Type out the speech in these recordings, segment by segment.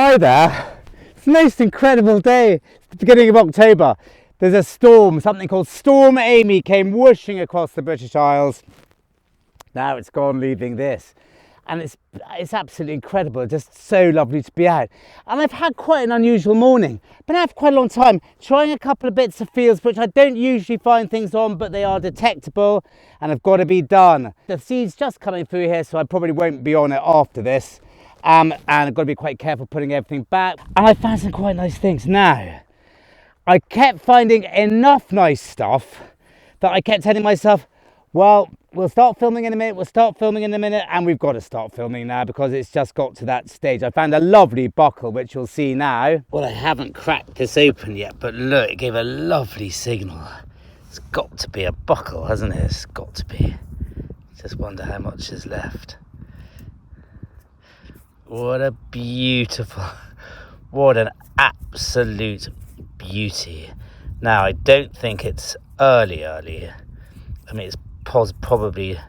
Hi there. It's the most incredible day. It's the beginning of October. There's a storm, something called Storm Amy came whooshing across the British Isles. Now it's gone, leaving this. And it's absolutely incredible, just so lovely to be out. And I've had quite an unusual morning. Been out for quite a long time, trying a couple of bits of fields which I don't usually find things on, but they are detectable and have got to be done. The seed's just coming through here, so I probably won't be on it after this. And I've got to be quite careful putting everything back. And I found some quite nice things. Now, I kept finding enough nice stuff that I kept telling myself, well, we'll start filming in a minute, and we've got to start filming now because it's just got to that stage. I found a lovely buckle, which you'll see now. Well, I haven't cracked this open yet, but look, it gave a lovely signal. It's got to be a buckle, hasn't it? It's got to be. Just wonder how much is left. What a beautiful, what an absolute beauty. Now, I don't think it's early. I mean, it's probably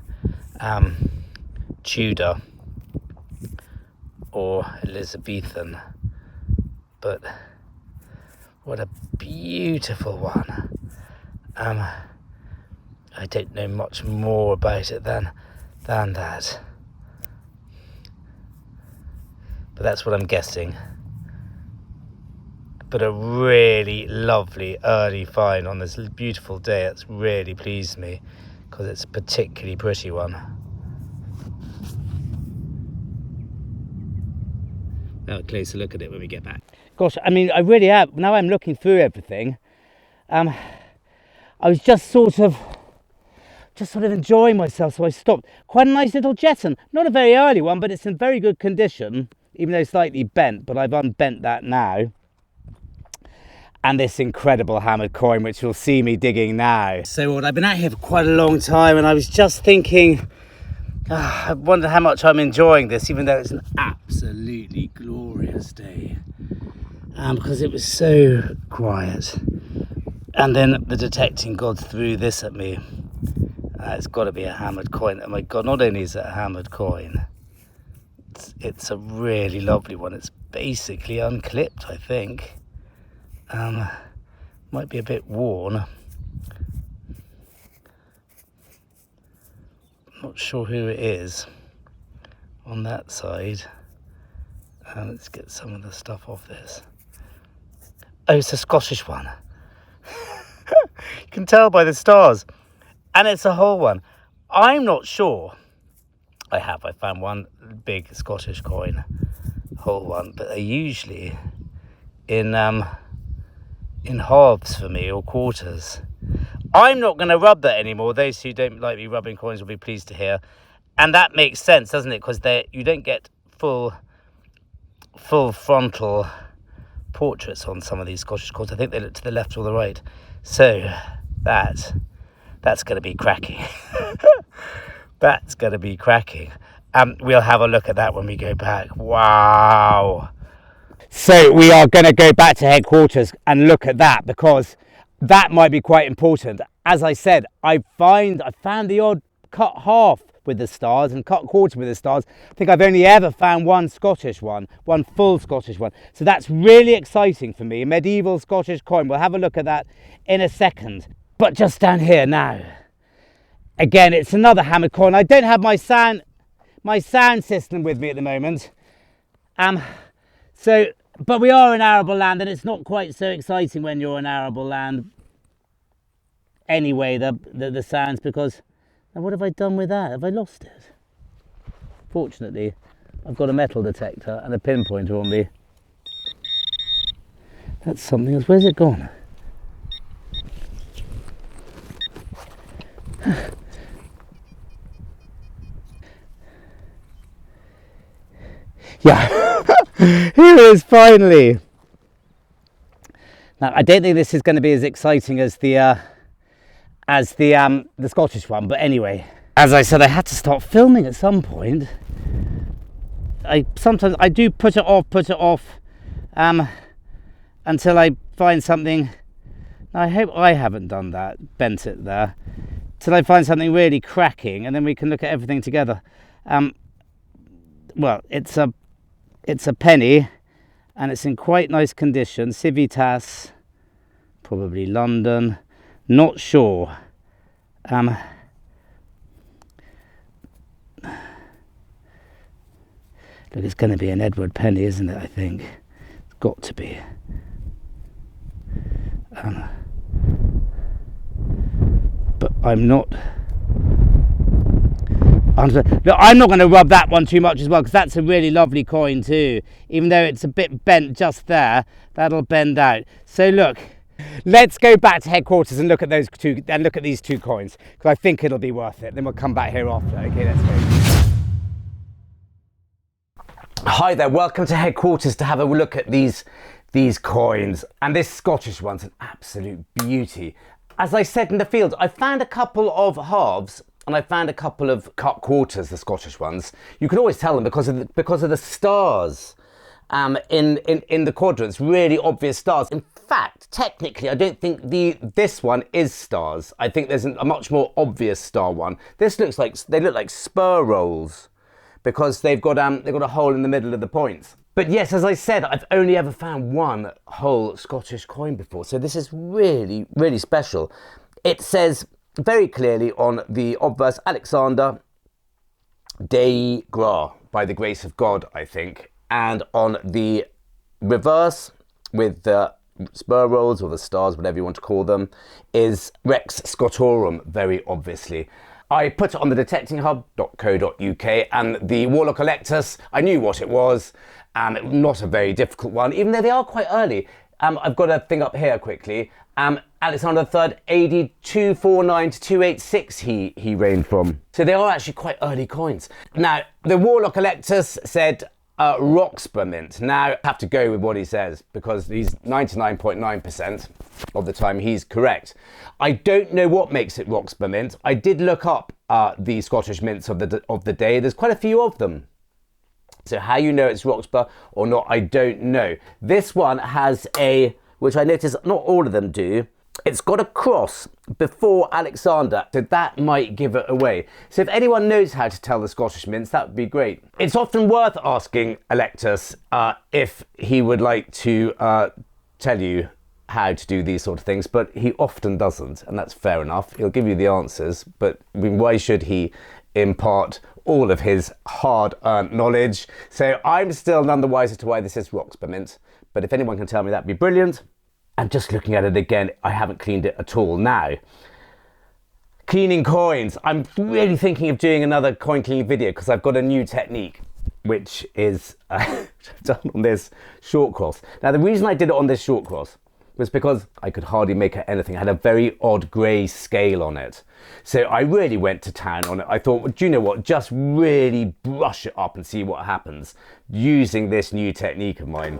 Tudor or Elizabethan, but what a beautiful one. I don't know much more about it than that, but that's what I'm guessing. But a really lovely early find on this beautiful day. It's really pleased me because it's a particularly pretty one. Now a closer look at it when we get back. Gosh, I mean, I really have. Now I'm looking through everything. I was just sort of enjoying myself, so I stopped. Quite a nice little jeton. Not a very early one, but it's in very good condition, even though slightly bent, but I've unbent that now. And this incredible hammered coin, which you'll see me digging now. So I've been out here for quite a long time, and I was just thinking, I wonder how much I'm enjoying this, even though it's an absolutely glorious day. Because it was so quiet. And then the detecting gods threw this at me. It's got to be a hammered coin. Oh my God, not only is it a hammered coin, it's a really lovely one. It's basically unclipped, I think. Might be a bit worn. Not sure who it is on that side. Let's get some of the stuff off this. Oh, it's a Scottish one. You can tell by the stars. And it's a whole one. I'm not sure. I found one big Scottish coin, whole one, but they're usually in halves for me, or quarters. I'm not going to rub that anymore. Those who don't like me rubbing coins will be pleased to hear. And that makes sense, doesn't it? Because you don't get full frontal portraits on some of these Scottish coins. I think they look to the left or the right. So that's going to be cracking. That's going to be cracking. We'll have a look at that when we go back. Wow. So we are going to go back to headquarters and look at that, because that might be quite important. As I said, I found the odd cut half with the stars and cut quarter with the stars. I think I've only ever found one Scottish one, one full Scottish one. So that's really exciting for me. A medieval Scottish coin. We'll have a look at that in a second. But just down here now, again, it's another hammered coin. I don't have my sound system with me at the moment. But we are in arable land, and it's not quite so exciting when you're in arable land. Anyway, the sounds, because now what have I done with that? Have I lost it? Fortunately, I've got a metal detector and a pinpointer on me. That's something else. Where's it gone? Yeah, here it is finally. Now, I don't think this is going to be as exciting as the Scottish one, but anyway, as I said, I had to start filming at some point. Sometimes I do put it off until I find something. Now, I hope I haven't done that, bent it there, till I find something really cracking, and then we can look at everything together. Well, it's a penny, and it's in quite nice condition. Civitas, probably London, not sure. Look, it's going to be an Edward penny, isn't it? I think it's got to be. But I'm not. No, I'm not going to rub that one too much as well, because that's a really lovely coin too. Even though it's a bit bent just there, that'll bend out. So look, let's go back to headquarters and look at those two, and look at these two coins, because I think it'll be worth it. Then we'll come back here after. Okay, let's go. Hi there, welcome to headquarters to have a look at these coins. And this Scottish one's an absolute beauty. As I said in the field, I found a couple of halves and I found a couple of cut quarters, the Scottish ones. You can always tell them because of the stars in the quadrants, really obvious stars. In fact, technically, I don't think this one is stars. I think there's a much more obvious star one. This looks like, they look like spur rolls because they've got a hole in the middle of the points. But yes, as I said, I've only ever found one whole Scottish coin before, so this is really, really special. It says very clearly on the obverse, Alexander de Gra, by the grace of God, I think. And on the reverse, with the spur rolls or the stars, whatever you want to call them, is Rex Scotorum, very obviously. I put it on the detectinghub.co.uk, and the Warlock Electus, I knew what it was. Not a very difficult one, even though they are quite early. I've got a thing up here quickly. Alexander III, AD 249 to 286 he reigned from. So they are actually quite early coins. Now, the Warlock Electus said Roxburgh mint. Now, I have to go with what he says, because he's 99.9% of the time he's correct. I don't know what makes it Roxburgh mint. I did look up the Scottish mints of the day. There's quite a few of them. So how you know it's Roxburgh or not, I don't know. This one has a, which I notice not all of them do, it's got a cross before Alexander, so that might give it away. So if anyone knows how to tell the Scottish mints, that would be great. It's often worth asking Electus if he would like to tell you how to do these sort of things, but he often doesn't, and that's fair enough. He'll give you the answers, but I mean, why should he impart all of his hard-earned knowledge? So I'm still none the wiser to why this is Roxburgh mint, but if anyone can tell me, that'd be brilliant. And just looking at it again, I haven't cleaned it at all. Now, cleaning coins. I'm really thinking of doing another coin cleaning video because I've got a new technique, which is done on this short cross. Now, the reason I did it on this short cross was because I could hardly make out anything. I had a very odd grey scale on it. So I really went to town on it. I thought, well, do you know what? Just really brush it up and see what happens using this new technique of mine,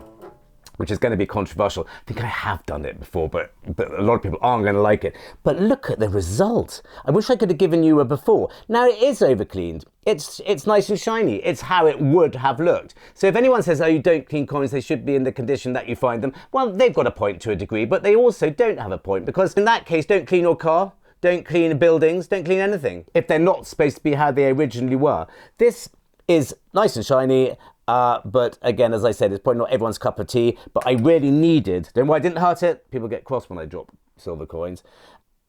which is going to be controversial. I think I have done it before, but a lot of people aren't going to like it. But look at the result. I wish I could have given you a before. Now it is over-cleaned. It's nice and shiny. It's how it would have looked. So if anyone says, oh, you don't clean coins, they should be in the condition that you find them, well, they've got a point to a degree, but they also don't have a point, because in that case, don't clean your car, don't clean buildings, don't clean anything, if they're not supposed to be how they originally were. This is nice and shiny. But again, as I said, it's probably not everyone's cup of tea, but I really needed, don't know why I didn't hurt it. People get cross when I drop silver coins.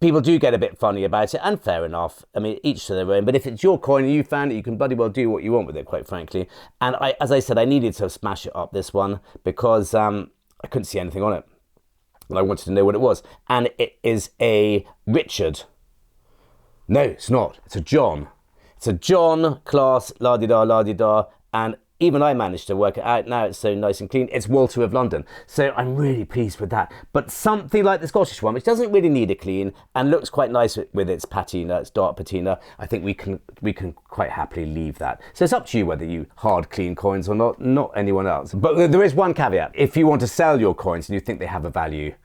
People do get a bit funny about it, and fair enough. I mean, each to their own, but if it's your coin and you found it, you can bloody well do what you want with it, quite frankly. And as I said, I needed to smash it up, this one, because I couldn't see anything on it. And I wanted to know what it was. And it is a Richard. No, it's not. It's a John. It's a John class, la-di-da, la-di-da, and even I managed to work it out. Now it's so nice and clean. It's Walter of London. So I'm really pleased with that. But something like the Scottish one, which doesn't really need a clean and looks quite nice with its patina, its dark patina, I think we can quite happily leave that. So it's up to you whether you hard clean coins or not anyone else. But there is one caveat. If you want to sell your coins and you think they have a value,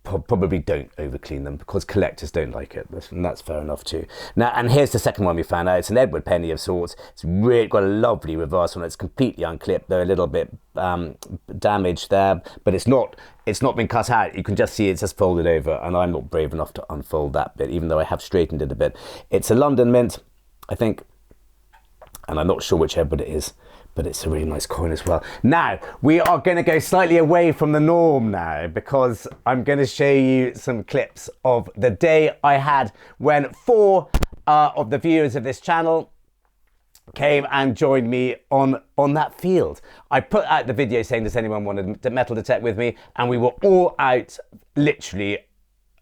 probably don't over clean them, because collectors don't like it, and that's fair enough too. Now, and here's the second one we found out. It's an Edward penny of sorts. It's really got a lovely reverse on it. It's completely unclipped. They're a little bit damaged there, but it's not been cut out. You can just see it's just folded over, and I'm not brave enough to unfold that bit, even though I have straightened it a bit. It's a London mint, I think, and I'm not sure which Edward it is, but it's a really nice coin as well. Now, we are going to go slightly away from the norm now, because I'm going to show you some clips of the day I had when 4 of the viewers of this channel came and joined me on that field. I put out the video saying, does anyone want to metal detect with me? And we were all out literally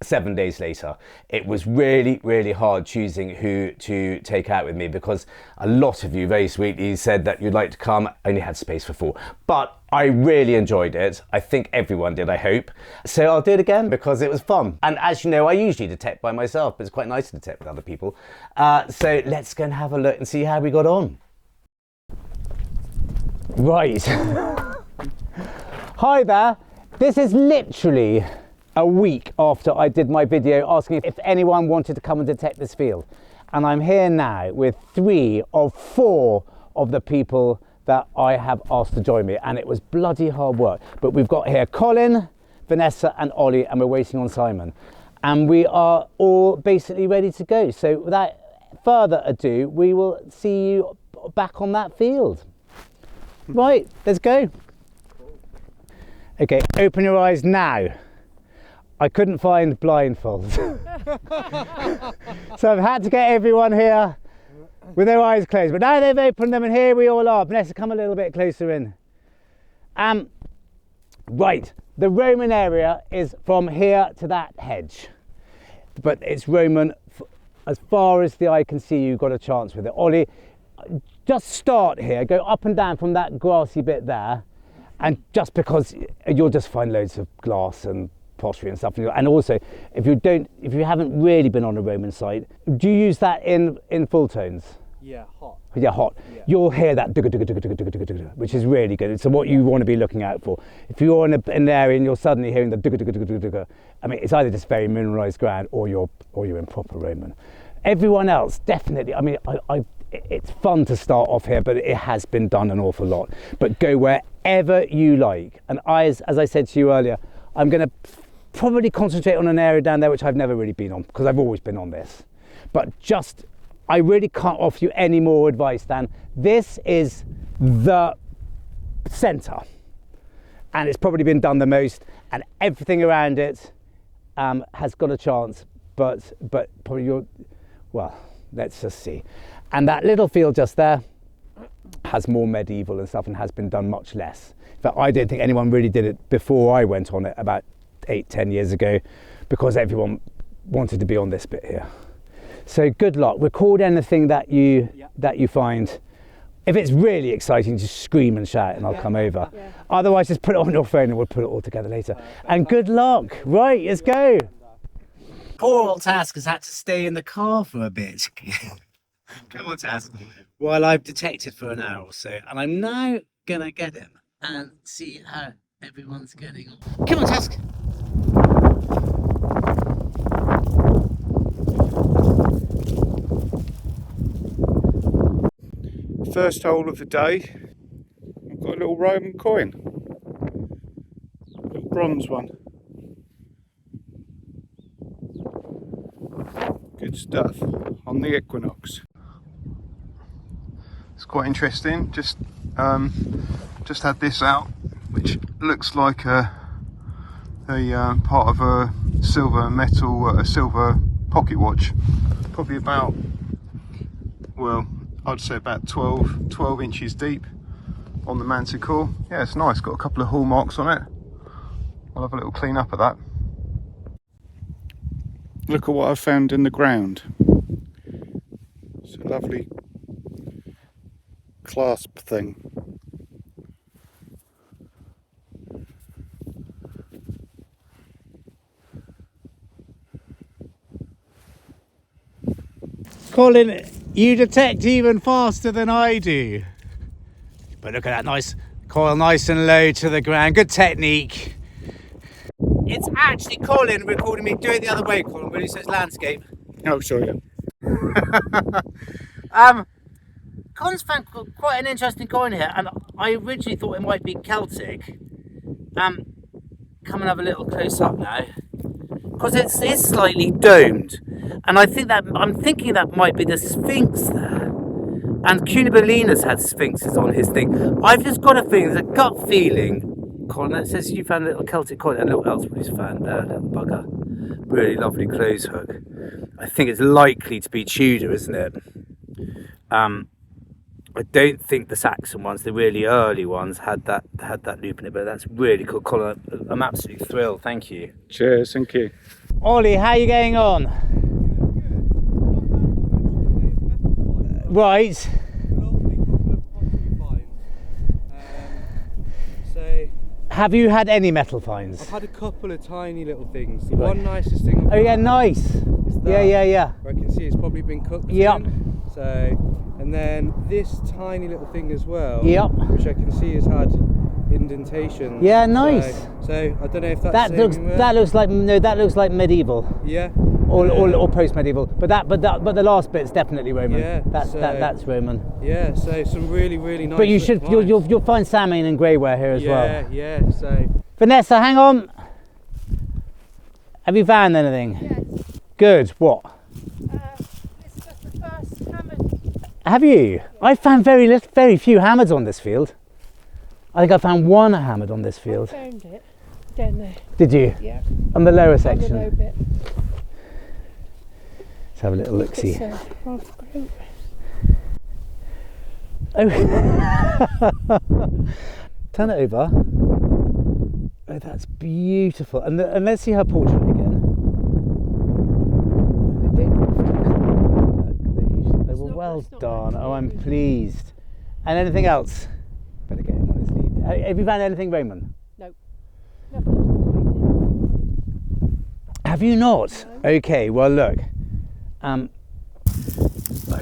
7 days later. It was really, really hard choosing who to take out with me, because a lot of you very sweetly said that you'd like to come, only had space for 4. But I really enjoyed it. I think everyone did, I hope. So I'll do it again because it was fun. And as you know, I usually detect by myself, but it's quite nice to detect with other people. So let's go and have a look and see how we got on. Right. Hi there. This is literally a week after I did my video asking if anyone wanted to come and detect this field. And I'm here now with 3 of 4 of the people that I have asked to join me, and it was bloody hard work. But we've got here Colin, Vanessa and Ollie, and we're waiting on Simon. And we are all basically ready to go. So without further ado, we will see you back on that field. Right, let's go. Okay, open your eyes now. I couldn't find blindfolds. So I've had to get everyone here with their eyes closed, but now they've opened them and here we all are. Vanessa, come a little bit closer in. Right, the Roman area is from here to that hedge, but it's Roman as far as the eye can see. You've got a chance with it. Ollie, just start here, go up and down from that grassy bit there, and just because you'll just find loads of glass and pottery and stuff. And also, if you haven't really been on a Roman site, do you use that in full tones? Yeah, hot. Yeah, hot. Yeah. You'll hear that which is really good. So what you want to be looking out for. If you're in an area and you're suddenly hearing the I mean, it's either just very mineralized ground or you're in proper Roman. Everyone else, definitely. I mean, it's fun to start off here, but it has been done an awful lot. But go wherever you like. And as I said to you earlier, I'm going to probably concentrate on an area down there which I've never really been on, because I've always been on this. But I really can't offer you any more advice than this is the centre, and it's probably been done the most, and everything around it has got a chance, but probably well, let's just see. And that little field just there has more medieval and stuff and has been done much less. In fact, I don't think anyone really did it before I went on it about 8-10 years ago, because everyone wanted to be on this bit here. So good luck. Record anything that you find. If it's really exciting, just scream and shout and I'll come over. Yeah. Otherwise, just put it on your phone and we'll put it all together later. And good luck. Right, let's go. Poor old Task has had to stay in the car for a bit. Come on, Task. While I've detected for an hour or so. And I'm now going to get him and see how everyone's getting on. Come on, Task. First hole of the day, I've got a little Roman coin, a little bronze one. Good stuff on the equinox. It's quite interesting. Just had this out, which looks like a part of a silver pocket watch. Probably about, well, I'd say about 12 inches deep on the manticore. Yeah, it's nice, got a couple of hallmarks on it. I'll have a little clean up of that. Look at what I've found in the ground. It's a lovely clasp thing. Colin, you detect even faster than I do. But look at that, nice coil, nice and low to the ground. Good technique. It's actually Colin recording me. Do it the other way, Colin, will you? So it's landscape. Oh, sorry. Colin's found quite an interesting coin here, and I originally thought it might be Celtic. Come and have a little close up now, because it is slightly domed. And I'm thinking that might be the Sphinx there. And Cunibellinus had sphinxes on his thing. I've just got a feeling, there's a gut feeling, Colin, that says you found a little Celtic coin, and little Elsbury's found there, little bugger. Really lovely clothes hook. I think it's likely to be Tudor, isn't it? I don't think the Saxon ones, the really early ones, had that loop in it, but that's really cool, Colin. I'm absolutely thrilled. Thank you. Cheers, thank you. Ollie, how are you getting on? Right. Lovely couple of pocket finds. So Have you had any metal finds? I've had a couple of tiny little things. The Right. one nicest thing I've Oh yeah, had nice. is that, Yeah. where I can see it's probably been cooked Yep. in. So, and then this tiny little thing as well, Yep. which I can see has had indentations. Yeah, nice. So I don't know if that's That looks like medieval yeah. or post-medieval. But the last bit's definitely Roman. Yeah, That's Roman. Yeah, so some really nice. But you little should finds. you'll find salmon and greyware here as well. Yeah. So Vanessa, hang on. Have you found anything? Yes, Good. What? it's just the first hammered. Have you? I found very few hammers on this field. I think I found one hammered on this I field. found it down there. Did you? Yeah, On the lower on the section. low bit. Let's have a little look see. It's a half group. Oh. Turn it over. Oh, that's beautiful. And let's see her portrait again. They don't often come like that, 'cause they usually- oh, well, well It's not done. like Oh, I'm it. pleased. And anything else? Better get him on his lead. Have you found anything, Roman? Nothing at all. Have you not? No. Okay, well look. I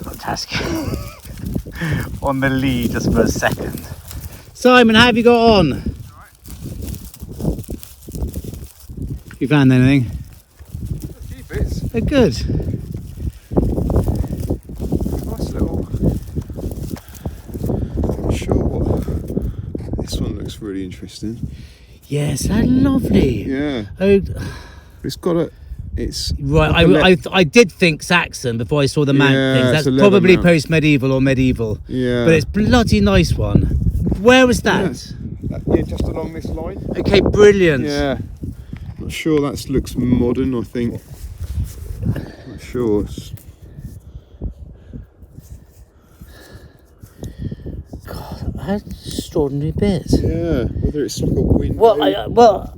got Task on the lead just for a second. Simon, how have you got on? You found anything? A few bits. Oh, good. Nice little. Not sure what. This one looks really interesting. Yes, how lovely. Yeah. Oh, It's got a. It's right. I did think Saxon before I saw the mount Yeah, things. it's That's a leather probably mount. post-medieval or medieval. yeah. But it's bloody nice one. Where was that? Yes. Yeah, just along this line. Okay, brilliant. Yeah. Not sure that looks modern. I think. Not sure. God, that's an extraordinary bit. Yeah. Whether it's like a window.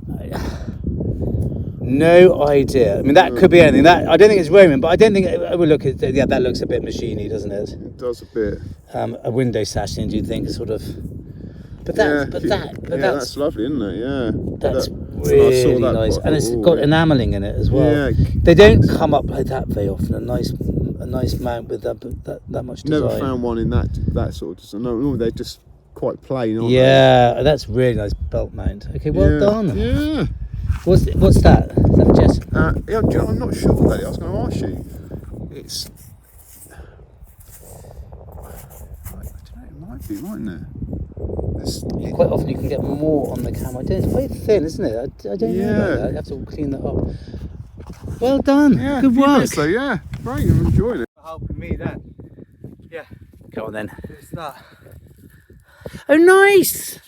No idea. I mean, that could be anything. That I don't think it's Roman, but I don't think. Oh, look, yeah, that looks a bit machine-y, doesn't it? It does a bit. A window sash, do you think? Sort of. But Yeah, that's lovely, isn't it? Yeah. that's I saw really that nice, quite- and it's ooh. got enameling in it as well. Yeah. They don't come up like that very often. A nice mount with that much design. Never found one in that sort of design. No, they're just quite plain, aren't Yeah, that's really nice belt mount. Okay, they? well Yeah. done. Yeah. What's that? Is that a Jess? Yeah, do you know, I'm not sure what that is. I was going to ask you. It's. I don't know, it might be, mightn't it? Quite often you can get more on the camera. It's very thin, isn't it? I don't know about that. You have to clean that up. Well done. Yeah, Good a few work. bits though, yeah. Great, I'm enjoying it. helping me then. Yeah, Go on then. it's that. Oh, nice.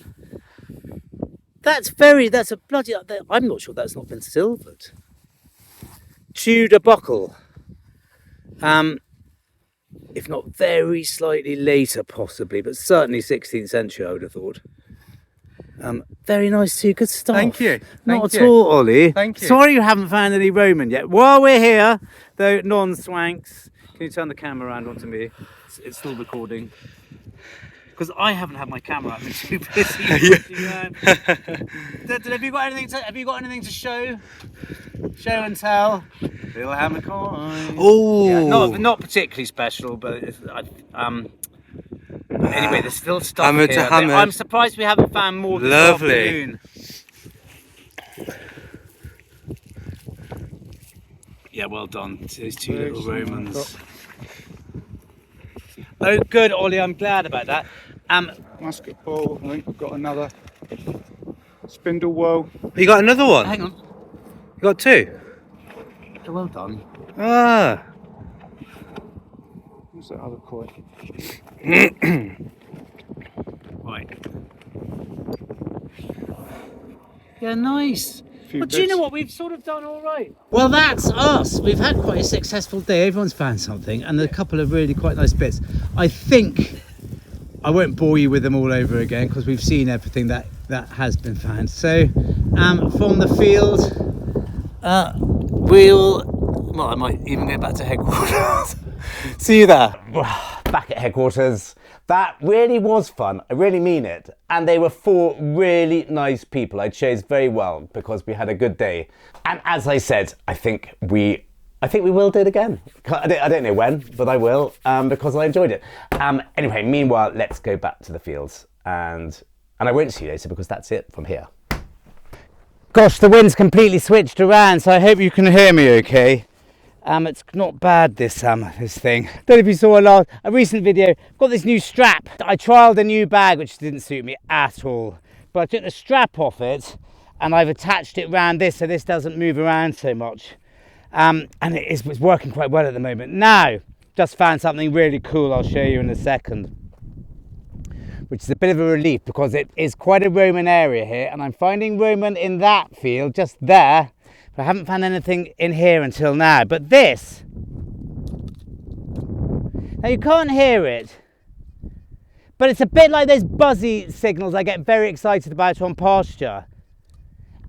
That's a bloody. I'm not sure that's not been silvered. Tudor buckle. If not very slightly later, possibly, but certainly 16th century, I would have thought. Very nice too. Good stuff. Thank you. Not Thank at you. all, Ollie. Thank you. Sorry you haven't found any Roman yet. While we're here, though, non-swanks. Can you turn the camera around onto me? It's still recording. Because I haven't had my camera out. I've been too busy. Looking around. Have you got anything to show? Show and tell. Little hammer coin. Oh, Yeah, not particularly special, but anyway, there's still stuff Hammer to here. hammer. I'm surprised we haven't found more this Lovely. afternoon. Yeah, well done. Those two little Romans. Oh, good, Ollie. I'm glad about that. Musket ball, I think I've got another. Spindle wool. you got another one? Hang on. You got two? Oh, well done. Ah, What's that other coin? Right. Yeah, nice. Few But do you know bits. what? We've sort of done all right. Well, that's us. We've had quite a successful day. Everyone's found something, and a couple of really quite nice bits. I think I won't bore you with them all over again because we've seen everything that has been found. So, from the field, well, I might even go back to headquarters. See you there. Back at headquarters. That really was fun. I really mean it. And they were 4 really nice people. I chose very well because we had a good day. And as I said, I think we will do it again. I don't know when, but I will because I enjoyed it. Anyway, meanwhile, let's go back to the fields and I won't see you later because that's it from here. Gosh, the wind's completely switched around, so I hope you can hear me okay. It's not bad, this thing. Don't know if you saw a recent video. I've got this new strap. I trialled a new bag which didn't suit me at all, but I took the strap off it and I've attached it around this so this doesn't move around so much. And it's working quite well at the moment. Now, just found something really cool I'll show you in a second, which is a bit of a relief because it is quite a Roman area here and I'm finding Roman in that field just there. I haven't found anything in here until now, but this, now you can't hear it, but it's a bit like those buzzy signals I get very excited about on pasture.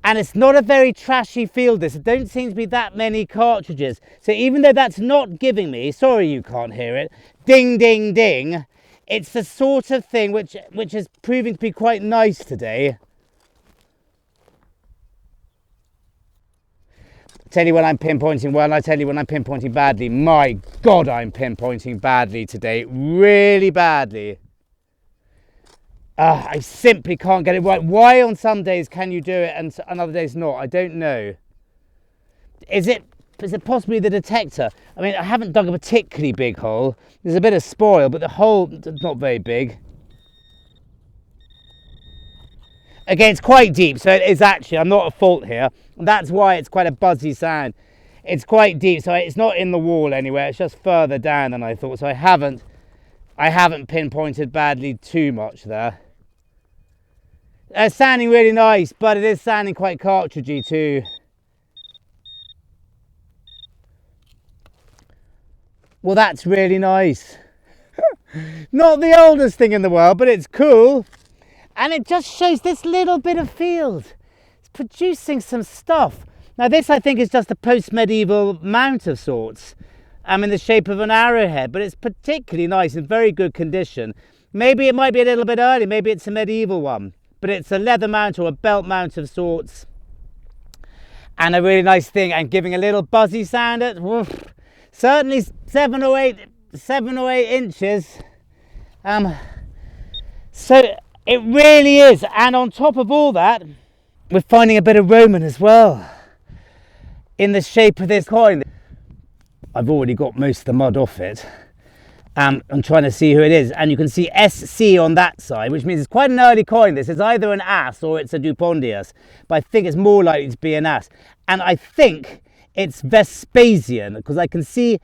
And it's not a very trashy field, this. There don't seem to be that many cartridges. So even though that's not giving me, sorry you can't hear it, ding, ding, ding, it's the sort of thing which is proving to be quite nice today. Tell you when I'm pinpointing well, I tell you when I'm pinpointing badly. My God, I'm pinpointing badly today. Really badly. I simply can't get it right. Why on some days can you do it and on other days not? I don't know. Is it possibly the detector? I mean, I haven't dug a particularly big hole. There's a bit of spoil, but the hole is not very big. Again, it's quite deep, so it is actually, I'm not at fault here. And that's why it's quite a buzzy sound. It's quite deep, so it's not in the wall anywhere. It's just further down than I thought. So I haven't pinpointed badly too much there. It's sounding really nice, but it is sounding quite cartridgey too. Well, that's really nice. Not the oldest thing in the world, but it's cool. And it just shows this little bit of field. It's producing some stuff. Now this I think is just a post-medieval mount of sorts. In the shape of an arrowhead, but it's particularly nice, in very good condition. Maybe it might be a little bit early, maybe it's a medieval one. But it's a leather mount or a belt mount of sorts. And a really nice thing, and giving a little buzzy sound at, woof, certainly 7 or 8 inches. So it really is, and on top of all that, we're finding a bit of Roman as well, in the shape of this coin. I've already got most of the mud off it. I'm trying to see who it is, and you can see SC on that side, which means it's quite an early coin. This is either an ass or it's a Dupondius, but I think it's more likely to be an ass. And I think it's Vespasian, because I can see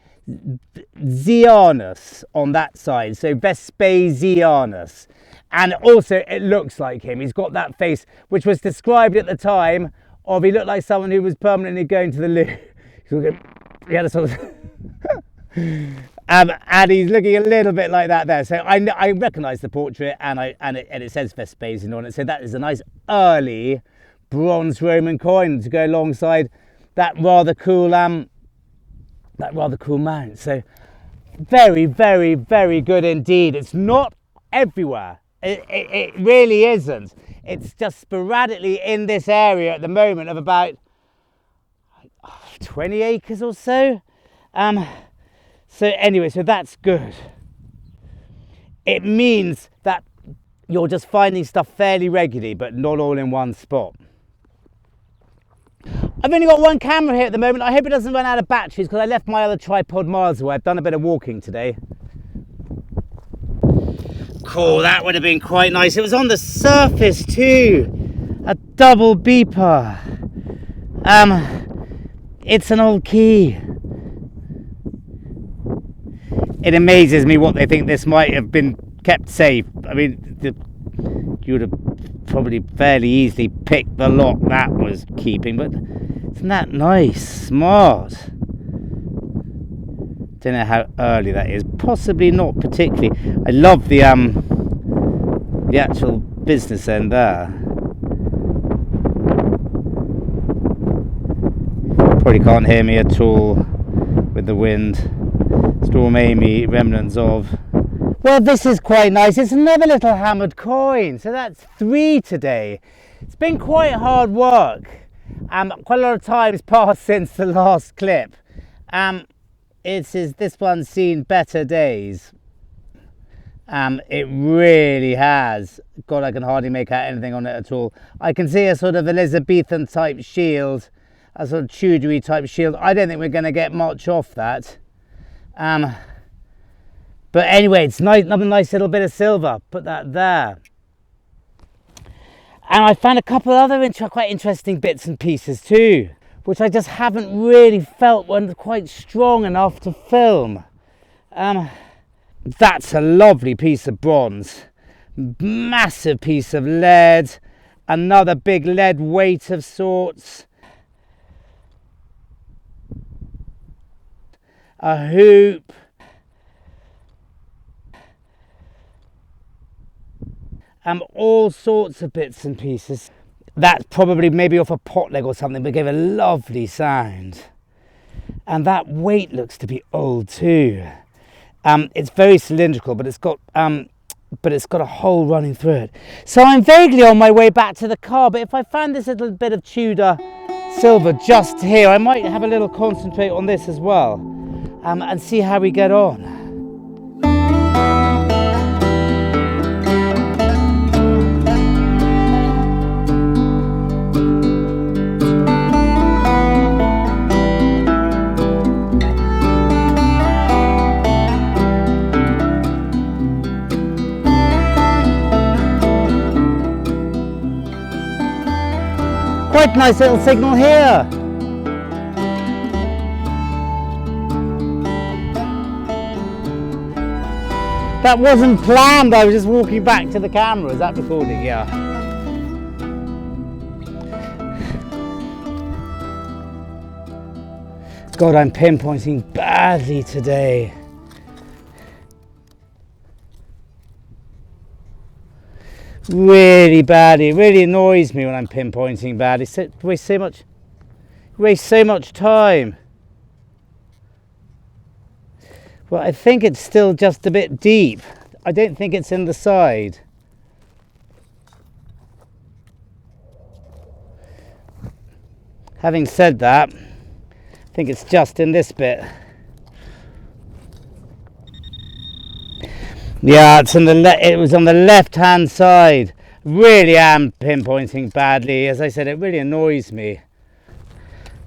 Zianus on that side, so Vespasianus. And also it looks like him. He's got that face, which was described at the time of he looked like someone who was permanently going to the loo. He had a sort of... and he's looking a little bit like that there. So I recognise the portrait, and it says Vespasian on it. So that is a nice early bronze Roman coin to go alongside that rather cool mount. So very, very, very good indeed. It's not everywhere. It really isn't. It's just sporadically in this area at the moment of about 20 acres or so. So anyway, so that's good. It means that you're just finding stuff fairly regularly, but not all in one spot. I've only got one camera here at the moment. I hope it doesn't run out of batteries because I left my other tripod miles away. I've done a bit of walking today. Cool, that would have been quite nice. It was on the surface too. A double beeper. It's an old key. it amazes me what they think this might have been kept safe. I mean, you would have probably fairly easily picked the lock that was keeping, but isn't that nice? Smart. Don't know how early that is. Possibly not particularly. I love the actual business end there. Probably can't hear me at all with the wind. Storm Amy, remnants of. Well, this is quite nice. It's another little hammered coin. So that's 3 today. It's been quite hard work. Quite a lot of time has passed since the last clip. This one's seen better days. It really has. God, I can hardly make out anything on it at all. I can see a sort of Elizabethan type shield, a sort of Tudor-y type shield. I don't think we're going to get much off that. But anyway, it's nice, another nice little bit of silver. Put that there. And I found a couple other quite interesting bits and pieces too, which I just haven't really felt were quite strong enough to film. That's a lovely piece of bronze. Massive piece of lead. Another big lead weight of sorts. A hoop. All sorts of bits and pieces. That's probably maybe off a pot leg or something, but gave a lovely sound. And that weight looks to be old too. It's very cylindrical, but it's got a hole running through it. So I'm vaguely on my way back to the car, but if I find this little bit of Tudor silver just here, I might have a little concentrate on this as well, and see how we get on. Quite nice little signal here. That wasn't planned, I was just walking back to the camera. Is that recording? Yeah. God, I'm pinpointing badly today. Really badly. It really annoys me when I'm pinpointing badly. Waste so much time. Well, I think it's still just a bit deep. I don't think it's in the side. Having said that, I think it's just in this bit. Yeah, it was on the left-hand side. Really am pinpointing badly. As I said, it really annoys me.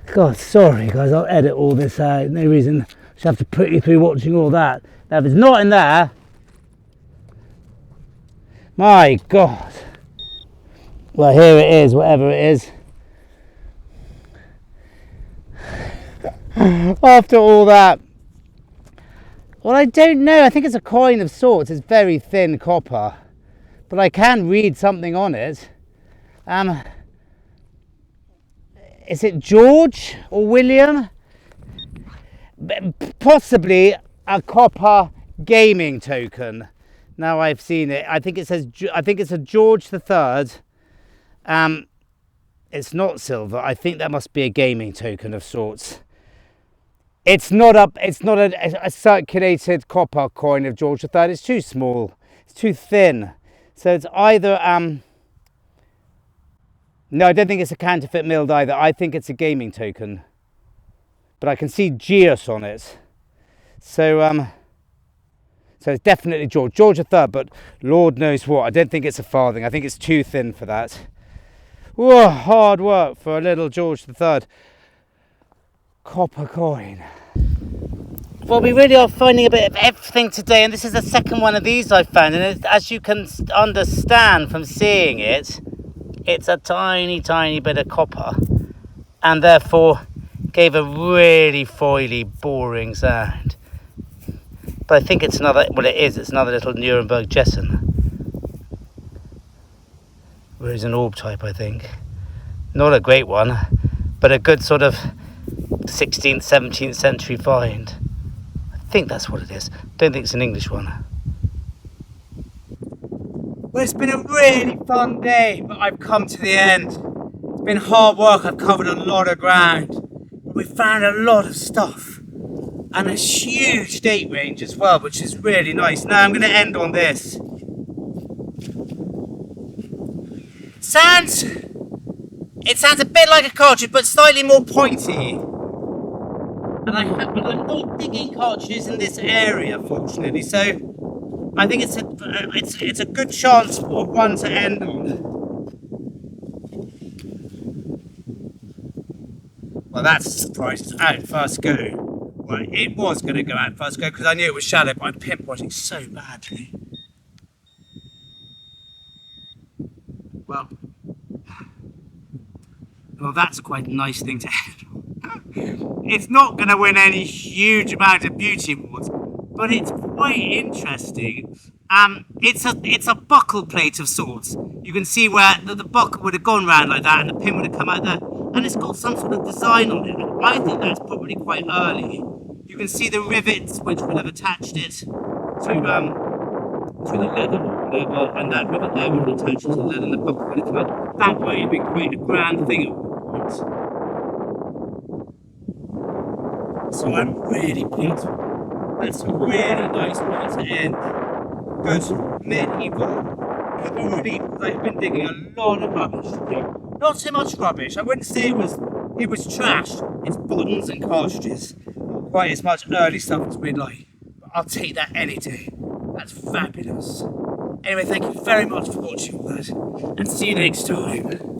God, sorry guys, I'll edit all this out. No reason I should have to put you through watching all that. Now, if it's not in there, my God. Well, here it is, whatever it is. After all that. Well, I don't know. I think it's a coin of sorts. It's very thin copper, but I can read something on it. Is it George or William? Possibly a copper gaming token. Now I've seen it. I think it says. I think it's a George III. It's not silver. I think that must be a gaming token of sorts. It's not a circulated copper coin of George III. It's too small. It's too thin. So it's either no, I don't think it's a counterfeit milled either. I think it's a gaming token. But I can see Geus on it. So it's definitely George III, but Lord knows what. I don't think it's a farthing. I think it's too thin for that. Whoa, hard work for a little George III. Copper coin. Well, we really are finding a bit of everything today, and this is the second one of these I've found, and as you can understand from seeing it, it's a tiny bit of copper, and therefore gave a really foily, boring sound. But I think it's another, well it is, it's another little Nuremberg Jessen. Where is an orb type, I think. Not a great one, but a good sort of 16th, 17th century find. I think that's what it is. Don't think it's an English one. Well, it's been a really fun day, but I've come to the end. It's been hard work, I've covered a lot of ground. But we found a lot of stuff. And a huge date range as well, which is really nice. Now I'm going to end on this. It sounds a bit like a cartridge, but slightly more pointy. But I'm not digging cartridges in this area, fortunately. So I think it's a good chance for one to end on. Well, that's a surprise. It's out first go. Well, it was going to go out first go because I knew it was shallow, but I'm pinpointing so badly. Well, that's quite a nice thing to end on. It's not going to win any huge amount of beauty awards, but it's quite interesting. It's a buckle plate of sorts. You can see where the buckle would have gone round like that and the pin would have come out there, and it's got some sort of design on it. I think that's probably quite early. You can see the rivets which would have attached it to the leather or whatever, and that rivet there would attach it to the leather and the buckle would have come out that way. It'd be quite a grand thing. So I'm really pleased. That's a really nice way to end. Good medieval. Because I've been digging a lot of rubbish today. Not so much rubbish. I wouldn't say it was trash. It's buttons and cartridges. Not quite as much early stuff as we'd like. But I'll take that any day. That's fabulous. Anyway, thank you very much for watching all that. And see you next time.